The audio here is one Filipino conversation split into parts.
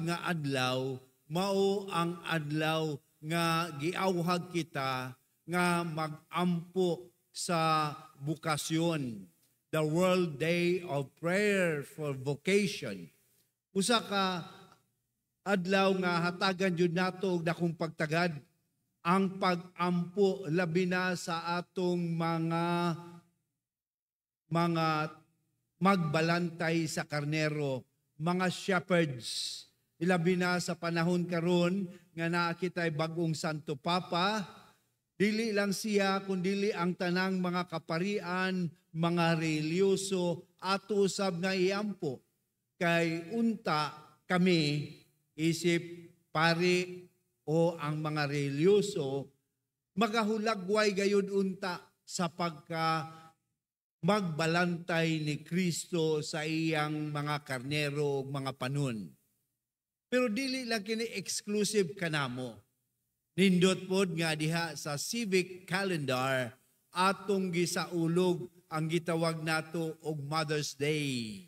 nga adlaw mao ang adlaw nga giawhag kita nga magampo sa bukasyon. The World Day of Prayer for Vocation. Usa ka adlaw nga hatagan jud nato og dakong pagtagad ang pag-ampo labi na sa atong mga magbalantay sa karnero, mga shepherds. Ilabi na sa panahon karon nga naa kitay bagong Santo Papa, dili lang siya kundi ang tanang mga kaparian, mga reliyoso ato usab nga iampo. Kay unta kami isip pari o ang mga reliyoso magahulagway gayud unta sa pagka magbalantay ni Kristo sa iyang mga karnero ug mga panon. Pero dili lang kini exclusive kanamo. Nindot pod nga diha sa civic calendar atong gisaulog ang gitawag nato og Mother's Day.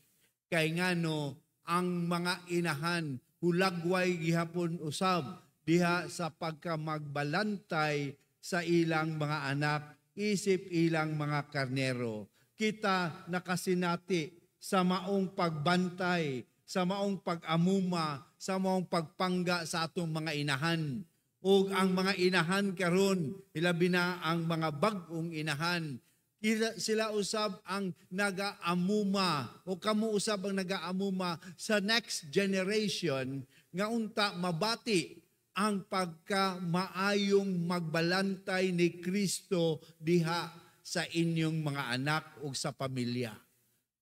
Kay ngano ang mga inahan hulagway gihapon usab diha sa pagkamagbalantay sa ilang mga anak isip ilang mga karnero. Kita nakasinati sa maong pagbantay, sa maong pag-amuma, sa maong pagpangga sa atong mga inahan. O ang mga inahan karon, ilabi na ang mga bagong inahan, sila usab ang nagaamuma o kamo usab ang nagaamuma sa next generation nga unta mabati ang pagka-maayong magbalantay ni Kristo diha sa inyong mga anak o sa pamilya.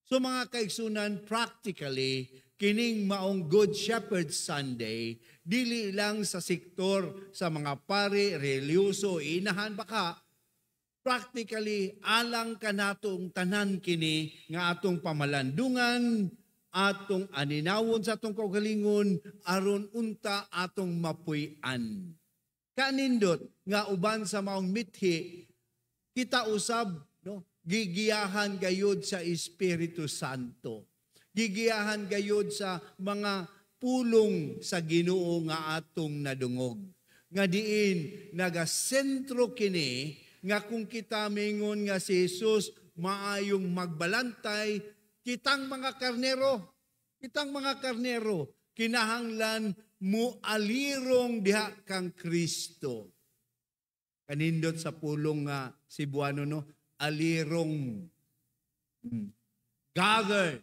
So mga kaigsunan, practically, kining maong Good Shepherd Sunday, dili lang sa sektor sa mga pari, reliyoso, inahan baka, practically, alang ka natong tanan kini nga atong pamalandungan, atong aninawon sa atong kaugalingon, aron unta atong mapuy-an. Kanindot nga uban sa maong mithi, kita usab, no, gigiyahan gayud sa Espiritu Santo. Gigiyahan gayud sa mga pulong sa Ginoo nga atong nadungog. Nga diin nagasentro kini nga kung kita mingon nga si Jesus maayong magbalantay, kitang mga karnero, kinahanglan mo alirong diha kang Kristo. Kanindot sa pulong nga Cebuano, no, alirong. Gather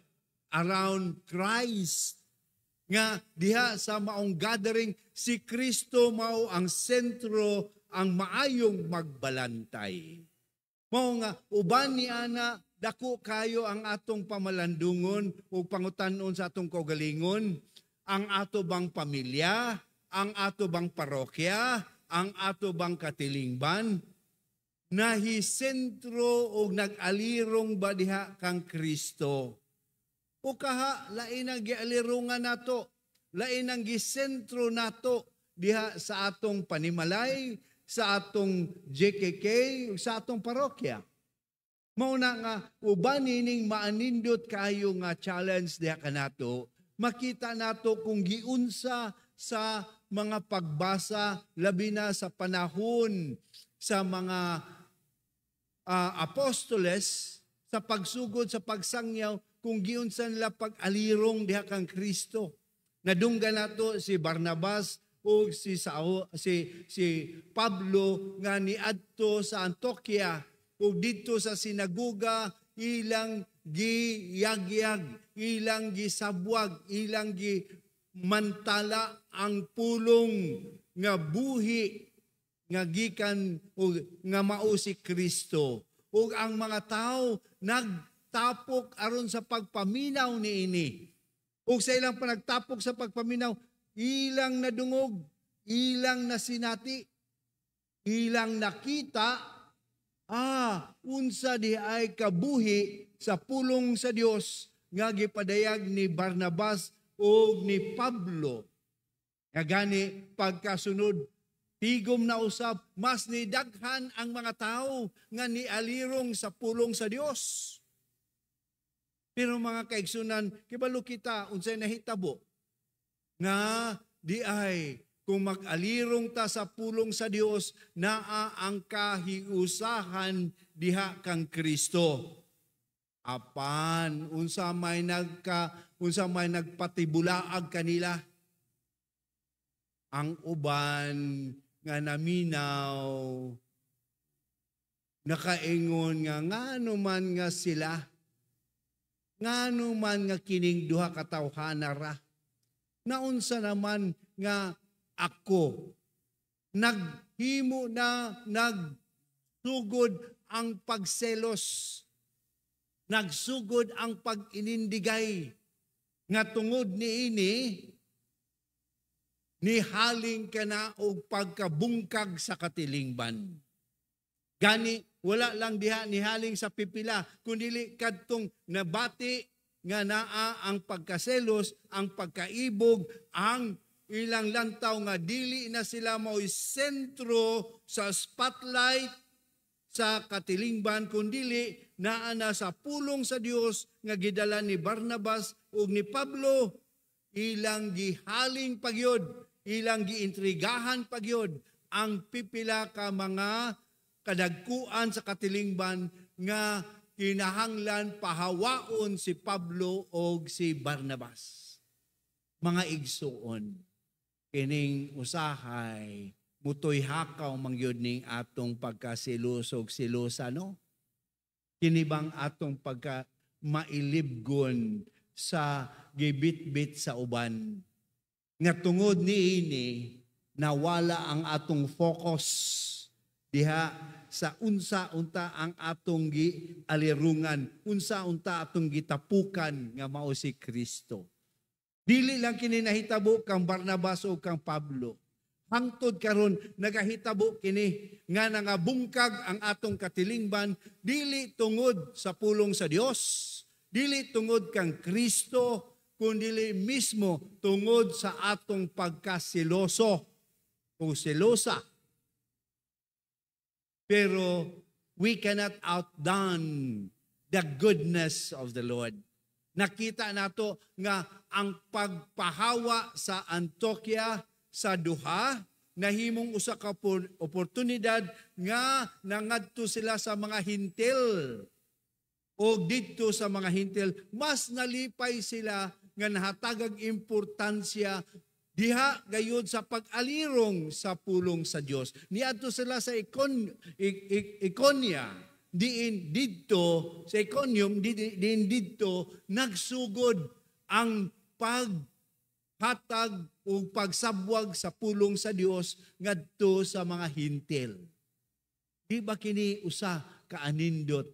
around Christ. Nga diha sa maong gathering, si Kristo mao ang sentro, ang maayong magbalantay. Mao nga, uban ni ana, dako kayo ang atong pamalandungon o pangutanon sa atong kaugalingon, ang ato bang pamilya, ang ato bang parokya, ang ato bang katilingban, nahisentro o nag-alirong ba diha kang Kristo. O kaha, lain ang gialirungan nato, lain ang gisentro nato diha sa atong panimalay, sa atong JKK, sa atong parokya. Mauna nga, uban nining maanindot kayo nga challenge diha kanato, makita nato kung giunsa sa mga pagbasa, labi na sa panahon sa mga apostoles, sa pagsugod, sa pagsangyaw, kung giunsa nila pag-alirong diha kang Kristo. Nadungga nato si Barnabas o si Pablo nga niadto sa Antioquia o dito sa sinagoga, ilang giyagyag, ilang gisabwag, ilang mantala ang pulong nga buhi nga gikan o nga mao si Kristo. O ang mga tao nagtapok aron sa pagpaminaw niini. O sa ilang panagtapok sa pagpaminaw, ilang nadungog, ilang nasinati, ilang nakita, unsa di ay kabuhi sa pulong sa Dios nga gipadayag ni Barnabas o ni Pablo. Nga gani pagkasunod, tigom na usab, mas nidaghan ang mga tao nga nialirong sa pulong sa Dios. Pero mga kaigsunan, kibalo kita unsay nahitabo. nga di ay kung mag-alirong ta sa pulong sa Dios naa ang kahiusahan diha kang Kristo. Apan unsa may nagpatibulaag kanila, ang uban nga naminaw nakaingon nga ngano man nga sila, ngano man nga kining duha ka tawhana ra, naunsa naman nga ako naghimo na nagsugod ang pagselos, nagsugod ang pag-inindigay, nga tungod niini nihaling ka na og pagkabungkag sa katilingban. Gani, wala lang diha nihaling sa pipila, kundi kadtong nabati nga naa ang pagkaselos, ang pagkaibog, ang ilang lantaw nga dili na sila mao'y sentro sa spotlight sa katilingban, kundi naa na sa pulong sa Dios nga gidala ni Barnabas ug ni Pablo, ilang gihaling pagyod, ilang giintrigahan pagyod ang pipila ka mga kadagkuan sa katilingban nga kinahanglan pahawaon si Pablo o si Barnabas. Mga igsuon, kining usahay, mutoy hakaw mangyod ning atong pagkasilusog silusa, no? Kinibang atong pagka mailibgon sa gibit-bit sa uban. Nga tungod niini, nawala ang atong focus diha sa unsa-unta ang atong gialirungan, unsa-unta atong gitapukan nga mao si Kristo. Dili lang kini nahitabo kang Barnabas o kang Pablo. Hangtod karon nagahitabo kini nga nangabungkag ang atong katilingban, dili tungod sa pulong sa Dios, dili tungod kang Kristo, kundi mismo tungod sa atong pagkasiloso o silosa. Pero we cannot outdone the goodness of the Lord. Nakita nato nga ang pagpahawa sa Antioquia sa duha, nahimong usa ka oportunidad nga nangadto sila sa mga hintil. O dito sa mga hintil, mas nalipay sila nga nahatagag importansya diha gayud sa pag-alirong sa pulong sa Dios. Niadto sila sa Iconia, diin didto sa Iconium, diin didto nagsugod ang paghatag o pagsabwag sa pulong sa Dios ngadto sa mga hintil. Di ba kini usa ka anindot,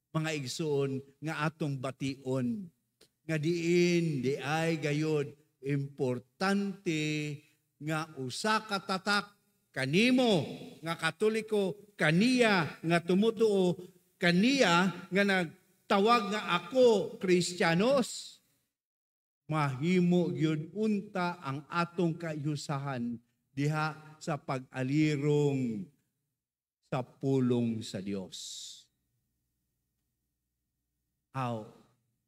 mga igsoon, nga atong bation, nga diin di ay gayod importante nga usa ka tatak kanimo nga Katoliko, kaniya nga tumutuo, kaniya nga nagtawag nga ako Kristiyanos, mahimo gyud unta ang atong kaayusahan diha sa pag-alirong sa pulong sa Dios.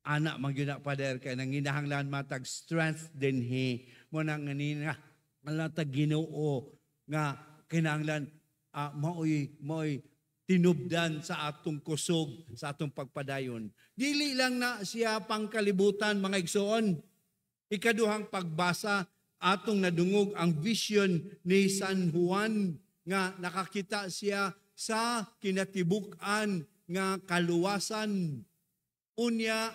Anak magyuna pader kay nang hinahanglan matag strength din mo nang nganina malatag Ginoo nga kinahanglan maoy tinubdan sa atong kusog, sa atong pagpadayon. Dili lang na siya pangkalibutan, mga igsoon. Ikaduhang pagbasa, atong nadungog ang vision ni San Juan nga nakakita siya sa kinatibuk-an nga kaluwasan. Unya,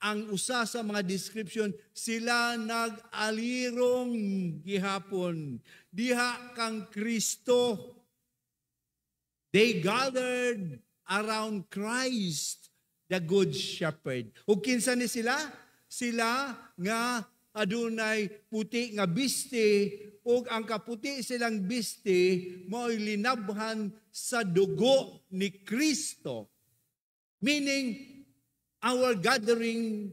ang usa sa mga description, sila nag-alirong gihapon. Diha kang Kristo. They gathered around Christ, the Good Shepherd. Ug kinsa ni sila? Sila nga adunay puti nga biste, ug ang kaputi silang biste mo'y linabhan sa dugo ni Kristo. Meaning, our gathering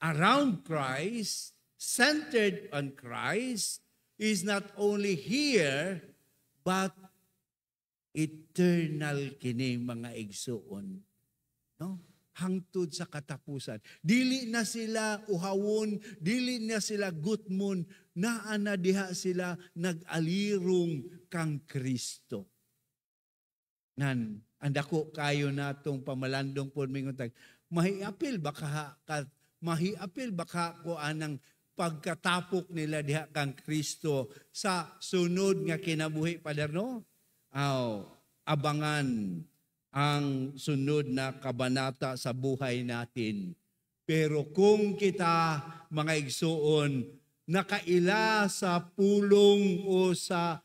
around Christ, centered on Christ, is not only here, but eternal kini, mga igsuon. No? hangtod sa katapusan. Dili na sila uhawon, dili na sila gutmon, naa na diha sila nag-alirong kang Kristo. Nan, andako kayo natong pamalandong po minguntag, mahiapil baka ko anang pagkatapok nila diha kang Kristo sa sunod nga kinabuhi, Padre, no? Abangan ang sunod na kabanata sa buhay natin. Pero kung kita, mga igsoon, nakaila sa pulong o sa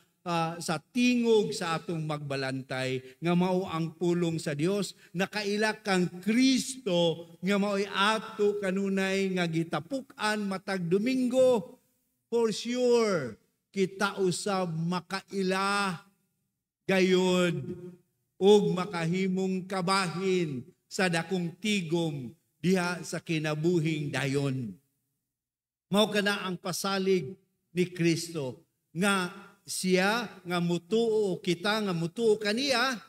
tingog sa atong magbalantay, nga mao ang pulong sa Dios, nakaila kang Kristo, nga mao'y ato kanunay nga gitapukan matag Domingo, for sure, kita usab makaila gayod ug makahimong kabahin sa dakong tigom diha sa kinabuhing dayon. Mao kana ang pasalig ni Kristo nga siya nga mutuo, kita nga mutuo kaniya,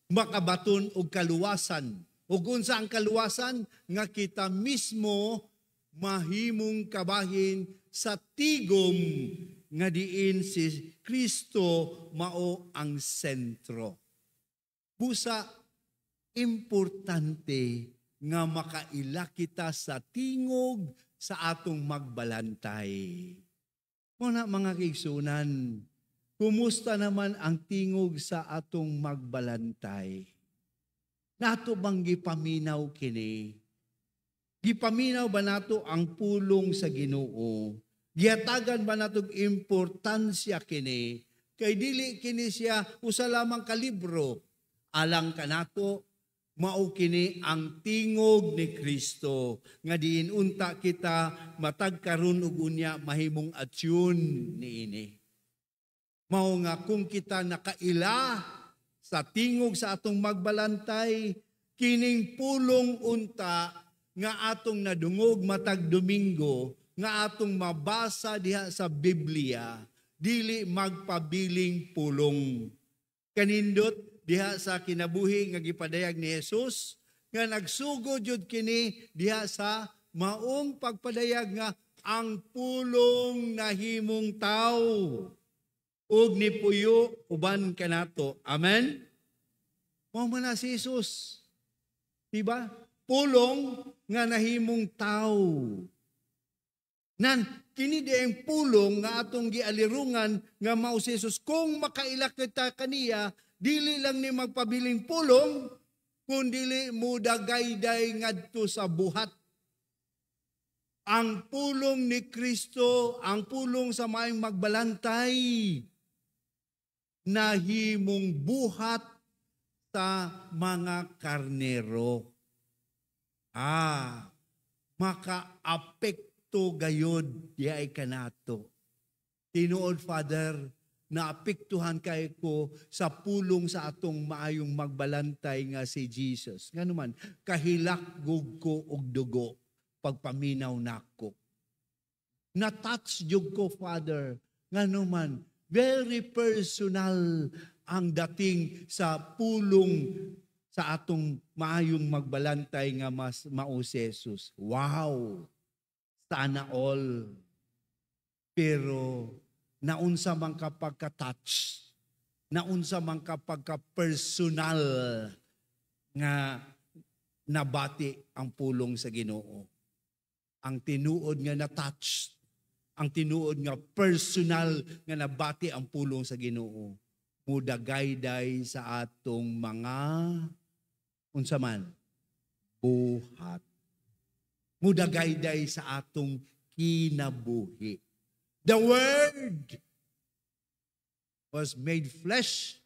makabaton og kaluwasan. Ug unsa ang kaluwasan? Nga kita mismo mahimong kabahin sa tigom nga diin si Kristo mao ang sentro. Busa, importante nga makaila kita sa tingog sa atong magbalantay. Muna mga kaigsunan, kumusta naman ang tingog sa atong magbalantay? Nato bang gipaminaw kini? Gipaminaw ba nato ang pulong sa Ginoo? Gihatagan ba nato importansya kini? Kay dili kini siya usa lamang ka libro. Alang kanato, mao kini ang tingog ni Kristo nga diin unta kita matag karon ug unya mahimong atsyon niini. Mao nga kung kita nakaila sa tingog sa atong magbalantay, kining pulong unta nga atong nadungog matag Domingo, nga atong mabasa diha sa Biblia, dili magpabiling pulong. Kanindot diha sa kinabuhi nga gipadayag ni Jesus, nga nagsugod jud kini diha sa maong pagpadayag nga ang pulong nahimong tao ug nipuyo uban kanato. Amen? Mao man na si Jesus. Diba? Pulong nga nahimong tao. Nan, kini di ang pulong nga atong gialirungan nga mao si Jesus. Kung makaila kita kaniya, dili lang ni magpabiling pulong, kundili mudagayday ngadto sa buhat. Ang pulong ni Kristo, ang pulong sa maayong magbalantay, nahimong buhat sa mga karnero. Maka-apekto gayod diay kanato. Tinuod, Father, naapektuhan kay ko sa pulong sa atong maayong magbalantay nga si Jesus. Nga naman, kahilakgog ko og dugo, pagpaminaw nako. Na-touch jud ko, Father, nga naman, very personal ang dating sa pulong sa atong maayong magbalantay nga mas mao si Jesus. Wow! Sana all. Pero naunsa man kapag ka-touch, naunsa man kapag ka-personal nga nabati ang pulong sa Ginoo. Ang tinuod nga na-touch, ang tinuod nga personal nga nabati ang pulong sa Ginoo. Mudagayday sa atong mga unsa man buhat. Mudagayday sa atong kinabuhi. The Word was made flesh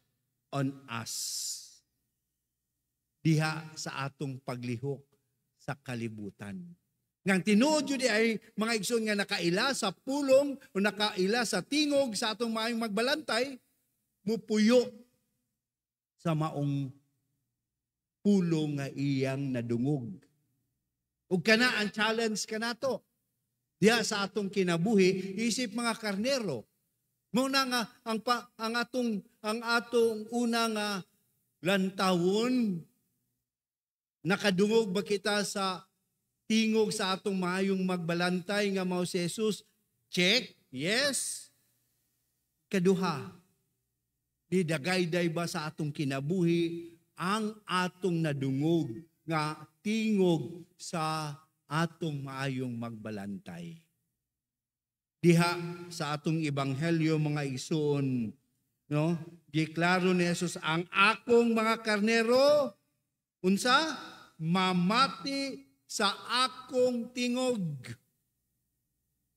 on us. Diha sa atong paglihok sa kalibutan. Ngang tinuod yun ay mga igsoon nga nakaila sa pulong o nakaila sa tingog sa atong maayong magbalantay, mupuyo sa maong pulong nga iyang nadungog. Ug kana ang challenge kanato. Diya sa atong kinabuhi, isip mga karnero. Muna nga ang atong una nga lantawon Nakadungog ba kita sa tingog sa atong maayong magbalantay nga mao si Jesus? Check. Yes. Kaduha, di dagayday ba sa atong kinabuhi ang atong nadungog nga tingog sa atong maayong magbalantay? Diha sa atong ebanghelyo mga igsoon, no? Giklaro ni Jesus, ang akong mga karnero unsa mamati sa akong tingog.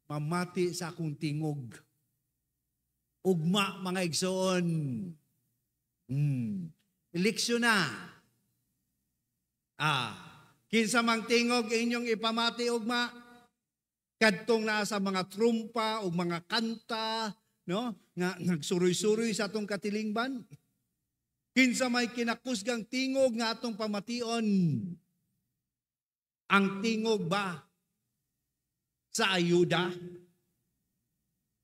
Mamati sa akong tingog. Ugma mga igsoon. Eleksyon na. Kinsa mang tingog inyong ipamati ugma. Kadtong naa sa mga trumpa o mga kanta, no? Nga nagsuroy-suroy sa atong katilingban. Kinsa may kinakusgang tingog nga atong pamation. Ang tingog ba sa ayuda?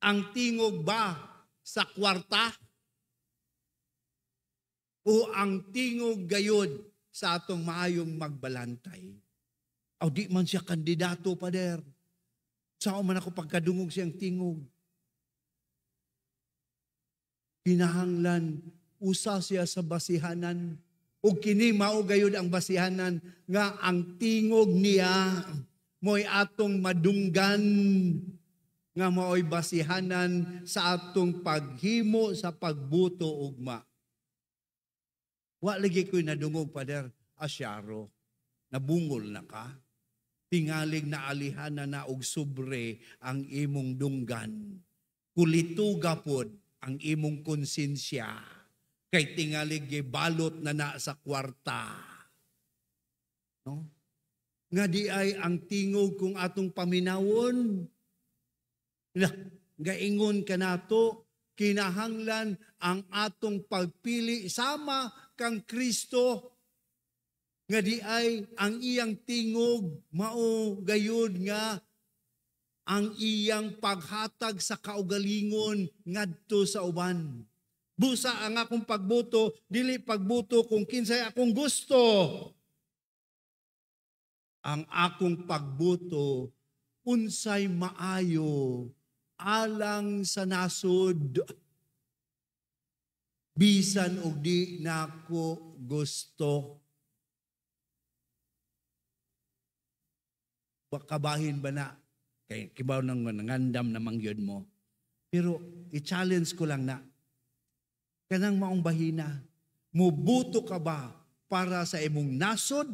Ang tingog ba sa kwarta? O ang tingog gayod sa atong maayong magbalantay? O di man siya kandidato, Pader. Saan man ako pagkadungog siyang tingog? Kinahanglan, usa siya sa basihanan. O kini mao gayod ang basihanan nga ang tingog niya mo'y atong madunggan nga mao'y basihanan sa atong paghimo sa pagbuto ugma. Wa lagi ko'y nadungog, Pader, asyaro. Nabungol na ka. Tingalig na alihan na og sobre ang imong dunggan. Kulituga pod ang imong konsensya. Kay tingalig gibalot na sa kwarta. No? Nga di ay ang tingog kung atong paminawon. Gaingon ka nato, kinahanglan ang atong pagpili sama kang Kristo. Nga di ay ang iyang tingog mao gayud nga ang iyang paghatag sa kaugalingon ngadto sa uban. Busa ang akong pagbuto, dili pagbuto kung kinsay akong gusto. Ang akong pagbuto, unsay maayo, alang sa nasod. Bisan og di nako gusto. Kabahin ba na? Kay kibaw nang nangandam na mangyod mo. Pero i-challenge ko lang na, kanang maong bahina, mubuto ka ba para sa imong nasod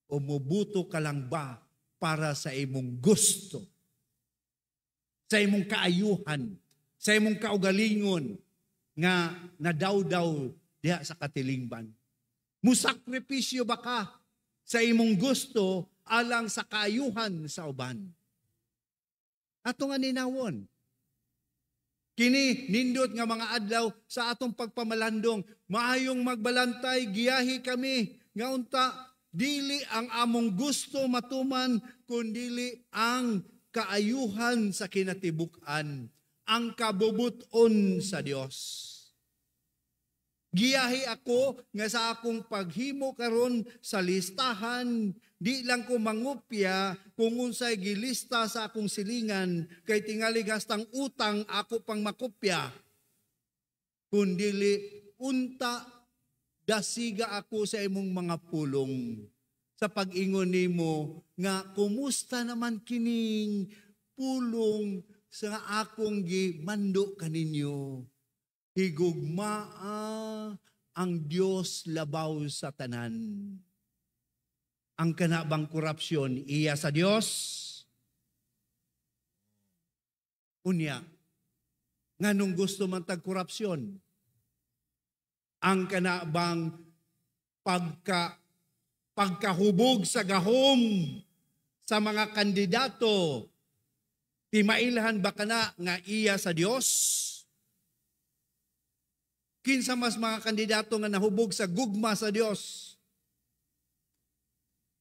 o mubuto ka lang ba para sa imong gusto? Sa imong kaayuhan, sa imong kaugalingon nga nadawdaw diha sa katilingban. Musakripisyo ba ka sa imong gusto alang sa kaayuhan sa uban? Ato nga ninawon. Kini nindot nga mga adlaw sa atong pagpamalandong, maayong magbalantay, giyahi kami, nga unta, dili ang among gusto matuman, kundili ang kaayuhan sa kinatibuk-an, ang kabubuton sa Dios. Giyahi ako nga sa akong paghimo karon sa listahan, di lang ko mangupya kung unsay gilista sa akong silingan, kay tingali gastang utang ako pang makupya. Kundili unta dasiga ako sa imong mga pulong sa pag-ingon nimo nga kumusta naman kining pulong sa akong gimando kaninyo. Higugmaa ang Diyos labaw sa tanan. Ang kanabang korupsyon iya sa Diyos. Unya, nganong gusto man tag korupsyon? Ang kanabang pagkahubog sa gahom sa mga kandidato, timailhan ba kana nga iya sa Diyos? Kinsa mas mga kandidato nga nahubog sa gugma sa Dios.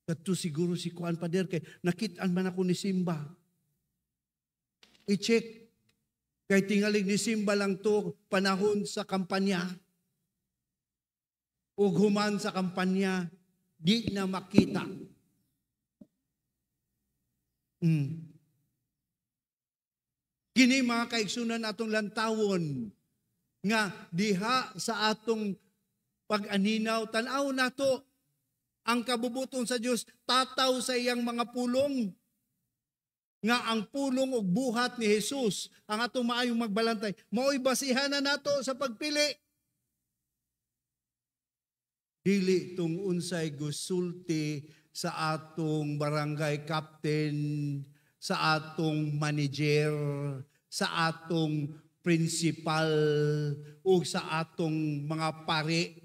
Kadto siguro si Kuan Pader kay nakit-an man ako ni Simba. I-check kay tingalig ni Simba lang to panahon sa kampanya. Ug human sa kampanya, di na makita. Kini mga kaigsunan atong lantawon nga diha sa atong pag-aninaw, tanaw nato ang kabubuton sa Dios tataw sa iyang mga pulong. Nga ang pulong ug buhat ni Jesus ang atong maayong magbalantay. Mao'y basihan na nato sa pagpili. Dili tung unsay gusulti sa atong barangay captain, sa atong manager, sa atong principal, o sa atong mga pare.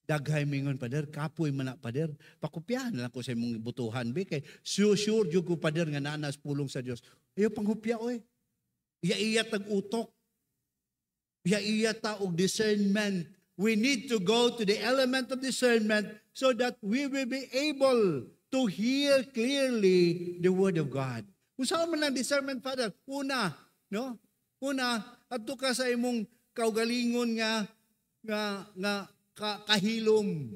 Daghay mingon, Pader, kapoy man na, Pader. Pakupyahan na lang ko sa imong butuhan. Kay sure jud ko, Pader, nga nanas pulong sa Dios. Ayaw panghupya, oy. Iya tag-utok. Iya ta og discernment. We need to go to the element of discernment so that we will be able to hear clearly the Word of God. Kung saan man ang discernment, Father, una, adto ka sa imong kaugalingon nga kahilom.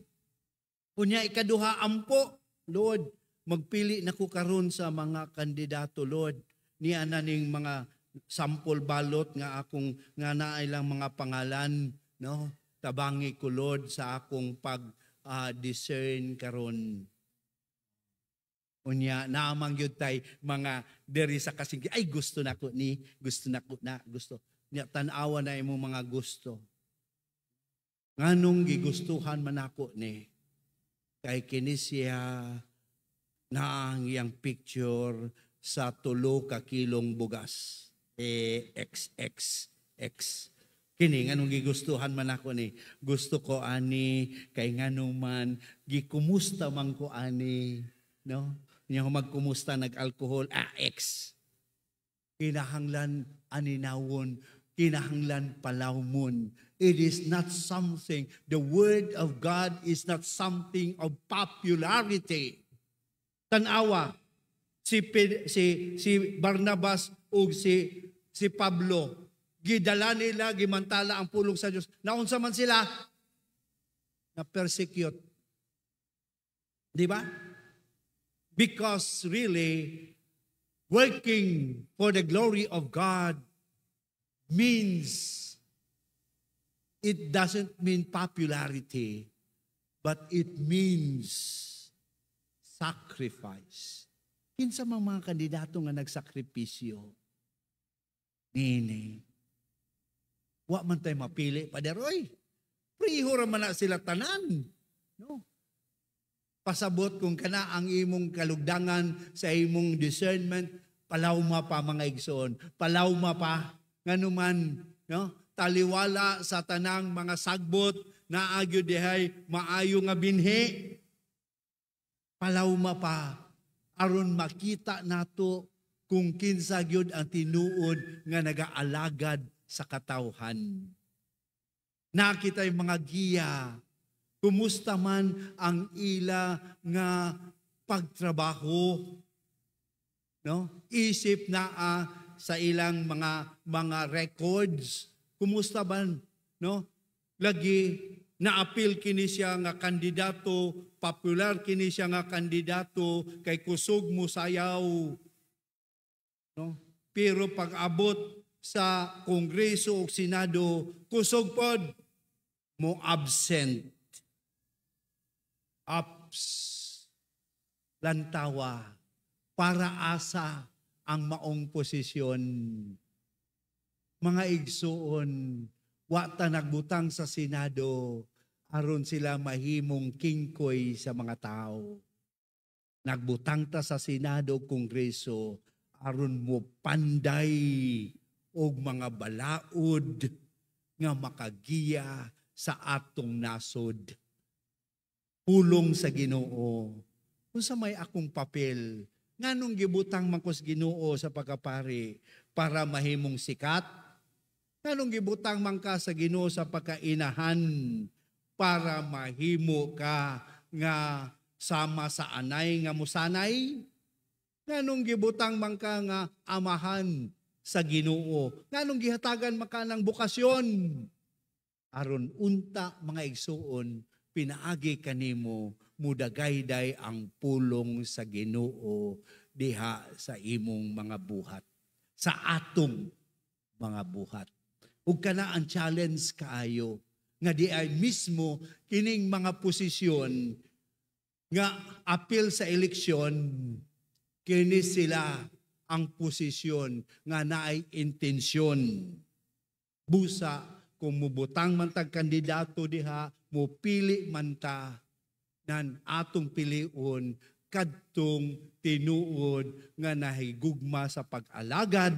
Kunya ikaduha, ampo, Lord, magpili na ko karon sa mga kandidato, Lord. Niya na ning mga sample balot nga akong nga naay lang mga pangalan, no? Tabangi ko, Lord, sa akong pag-discern karon. Unya naamang gyud tay mga diri sa kasing ay gusto nako ni, gusto. Nya tan-awa na imong mga gusto. Nganong gigustuhan man ako ni kay kini siya na ang iyang picture sa 3 ka kilong bugas. XXX. Kini nganong gigustuhan man ako ni. Gusto ko ani kay nganong man gikumusta man ko ani, no? Nya magkumusta nag-alcohol, X. Kinahanglan aninawon, kinahanglan palawmon. It is not something, the Word of God is not something of popularity. Tanawa, si Barnabas o si Pablo, gidala nila, gimantala ang pulong sa Diyos. Naunsa man sila? Na-persecute. Di ba? Because really, working for the glory of God means, it doesn't mean popularity, but it means sacrifice. Kinsa mga kandidato nga nagsakripisyo? Nini. Wa man tayo mapili, Paderoy. Priho raman na sila tanan. No? Pasabot kung kana ang imong kalugdangan sa imong discernment, palawma pa mga igsoon. Palawma pa. Nganuman, no? Taliwala sa tanang mga sagbot na agyo dihay maayo nga binhi. Palawma pa aron makita nato kung kinsa gyud ang tinuod nga nagaalagad sa katawhan. Nakita yung mga giya, kumusta man ang ila nga pagtrabaho, no? Isip na sa ilang mga records, kumusta man, no? Lagi naapil kini siya nga kandidato, popular kini siya nga kandidato kay kusog mo sayaw. No? Pero pag-abot sa Kongreso o Senado, kusog pod mo absent. Ups. Lantawa. Para asa ang maong posisyon. Mga igsuon, wata nagbutang sa Senado, aron sila mahimong kingkoy sa mga tao. Nagbutang ta sa Senado, Kongreso, aron mo panday og mga balaod nga makagiya sa atong nasod. Pulong sa Ginoo. Kung sa may akong papel, nganong gibutang mangkos Ginoo sa pagkapari para mahimong sikat? Nganong gibutang man ka sa Ginoo sa pagkainahan para mahimo ka nga sama sa anay nga musanay? Nganong gibutang man ka nga amahan sa Ginoo? Nganong gihatagan man ka ng bukasyon? aron unta mga igsuon pinaagi kanimo mudagayday ang pulong sa Ginoo diha sa imong mga buhat, sa atong mga buhat. Ug kana ang challenge kaayo nga di ay mismo kining mga posisyon nga apil sa eleksyon, kini sila ang posisyon nga naay intensyon. Busa kung mubutang man tag kandidato diha, mupili man ta nan atong piliun kadtong tinuod nga nahigugma sa pag-alagad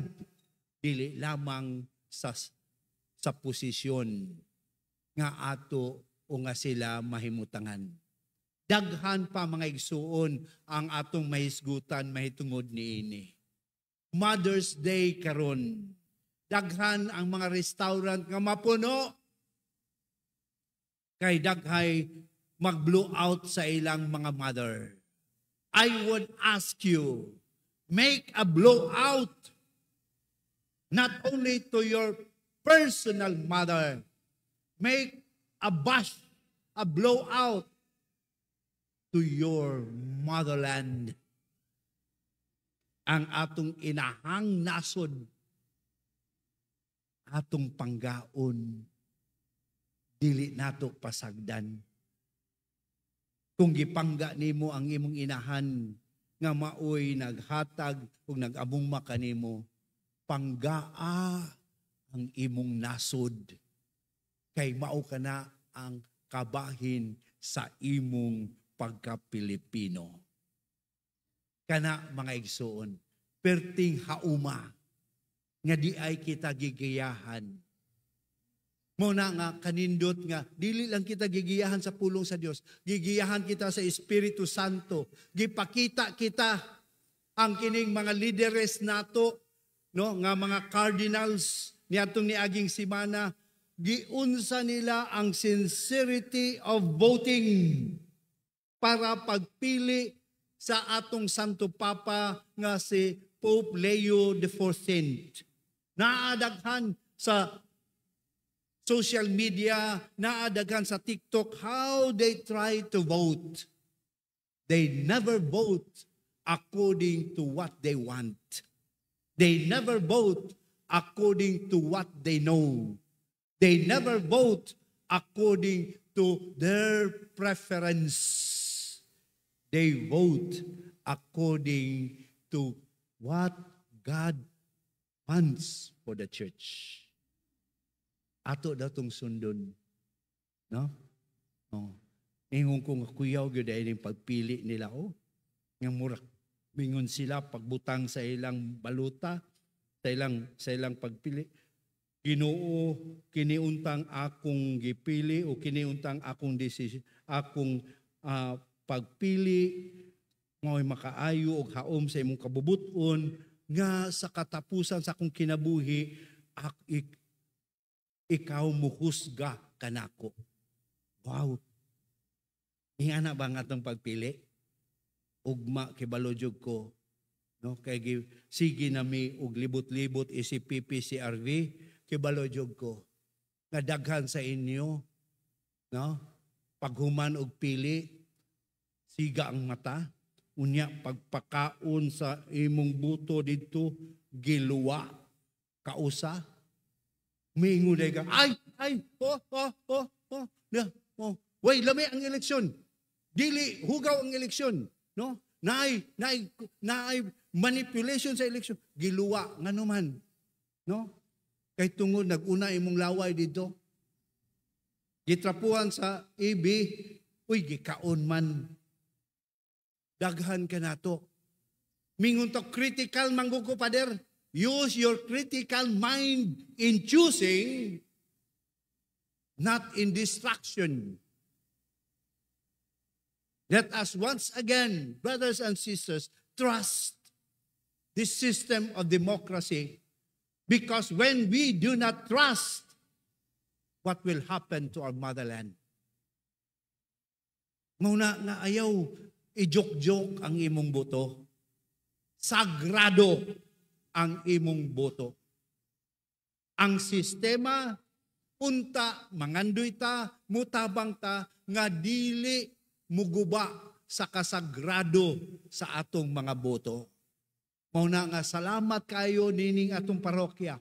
dili lamang sa posisyon nga ato o nga sila mahimutangan. Daghan pa mga igsuon ang atong mahisgutan mahitungod niini. Mother's Day karon. Daghan ang mga restaurant nga mapuno. Kay daghay mag-blow out sa ilang mga mother. I would ask you, make a blowout not only to your personal mother, make a bash, a blowout to your motherland. Ang atong inahang nasod, atong panggaon, dili nato pasagdan. Kung gipangga nimo ang imong inahan nga maoy naghatag ug nag-amuma kanimo, panggaa ang imong nasod kay mao kana ang kabahin sa imong pagka-Pilipino. Kana mga igsuon, perting hauma nga di ay kita gigiyahan. Muna nga kanindot nga dili lang kita gigiyahan sa pulong sa Dios, gigiyahan kita sa Espiritu Santo. Gipakita kita ang kining mga leaders nato, no, nga mga cardinals niadtong niaging semana, giunsa nila ang sincerity of voting para pagpili sa atong Santo Papa nga si Pope Leo XIV. Naadaghan sa social media, naadaghan sa TikTok, how they try to vote. They never vote according to what they want. They never vote according to what they know. They never vote according to their preference. They vote according to what God wants for the church. Ato daw tong sundon. No? No. Ingon kong kuyaw gyud ay ning pagpili nila nga murak mingon sila pagbutang sa ilang baluta, sa ilang pagpili. Ginoo, kiniuntang akong gipili o kiniuntang akong desisyon, akong pagpili ngoy makaayo og haom sa imong kabubuton nga sa katapusan sa akong kinabuhi ikaw muhusga kanako. Wow. Ingana ba nga itong pagpili? Ugma kibalojog ko. No? Kaya sige nami og libot-libot isip PPCRV, kibalojog ko. Nadaghan sa inyo, no? Paghuman og pili, siga ang mata. Unya, pagpakaon sa imong buto dito, giluwa, kausa. Mingon ka, Way, lami ang eleksyon. Dili, hugaw ang eleksyon. No? Naay manipulation sa eleksyon. Giluwa, nga naman. No? Kay tungod, nag-una imong laway dito. Gitrapuan sa EB, gikaon man. Daghan ka na to. Mingon to, critical mangguko pader. Use your critical mind in choosing, not in distraction. Let us once again, brothers and sisters, trust this system of democracy, because when we do not trust, what will happen to our motherland? Muna nga ayaw i-joke-joke ang imong boto. Sagrado ang imong boto. Ang sistema unta mangandoy ta, mutabang ta nga dili muguba sa kasagrado sa atong mga boto. Mauna nga salamat kayo nining atong parokya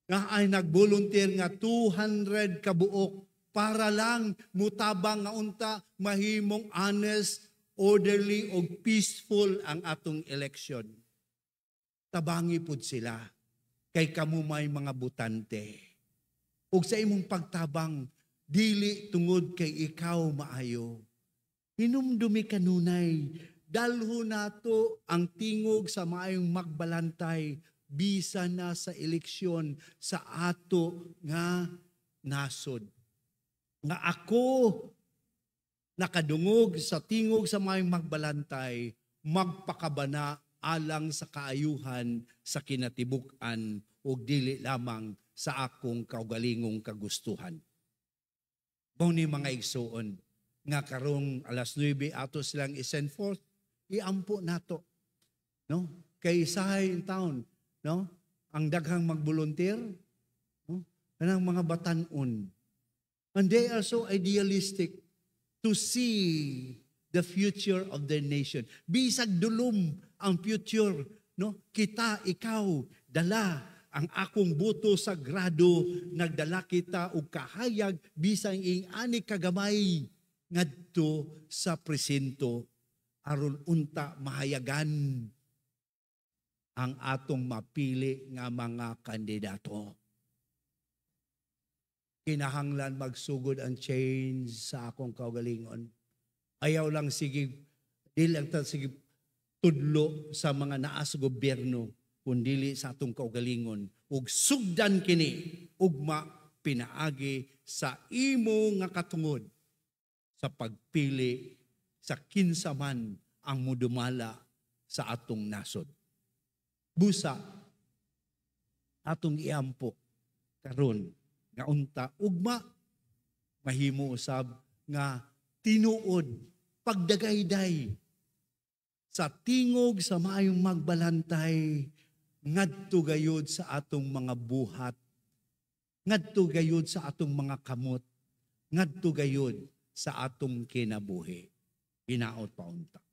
nga ay nag-volunteer nga 200 kabuok para lang mutabang nga unta mahimong honest, orderly o peaceful ang atong election. Tabangi pud sila kay kamo may mga butante. Ug sa imong pagtabang dili tungod kay ikaw maayo. Hinumdumi kanunay, dalho nato ang tingog sa maayong magbalantay bisa na sa eleksyon sa ato nga nasod. Nga ako nakadungog sa tingog sa maayong magbalantay, magpakabana alang sa kaayuhan sa kinatibuk-an o dili lamang sa akong kaugalingong kagustuhan. Mao ni mga igsoon nga karong alas 9 ato silang i-send forth, iampo nato, no? Kay sahay in town, no? Ang daghang mag-volunteer, no? Kanang mga batan-on. And they are so idealistic to see the future of their nation. Bisag dulom ang future, no? Kita, ikaw, dala ang akong buto sagrado, nagdala kita og kahayag bisang ing ani kagamay ngadto sa presinto aron unta mahayagan ang atong mapili nga mga kandidato. Kinahanglan magsugod ang change sa akong kaugalingon. Ayaw lang sige, dili lang ta sige tudlo sa mga naa sa gobyerno, kundili sa atong kaugalingon, ug sugdan kini, ugma pinaagi sa imo nga katungod sa pagpili sa kinsaman ang mudumala sa atong nasod. Busa, atong iampo karon nga unta, ugma, mahimo usab nga tinuod, pagdagayday, sa tingog sa maayong magbalantay, ngadto gayud sa atong mga buhat, ngadto gayud sa atong mga kamot, ngadto gayud sa atong kinabuhi. Hinaot paunta.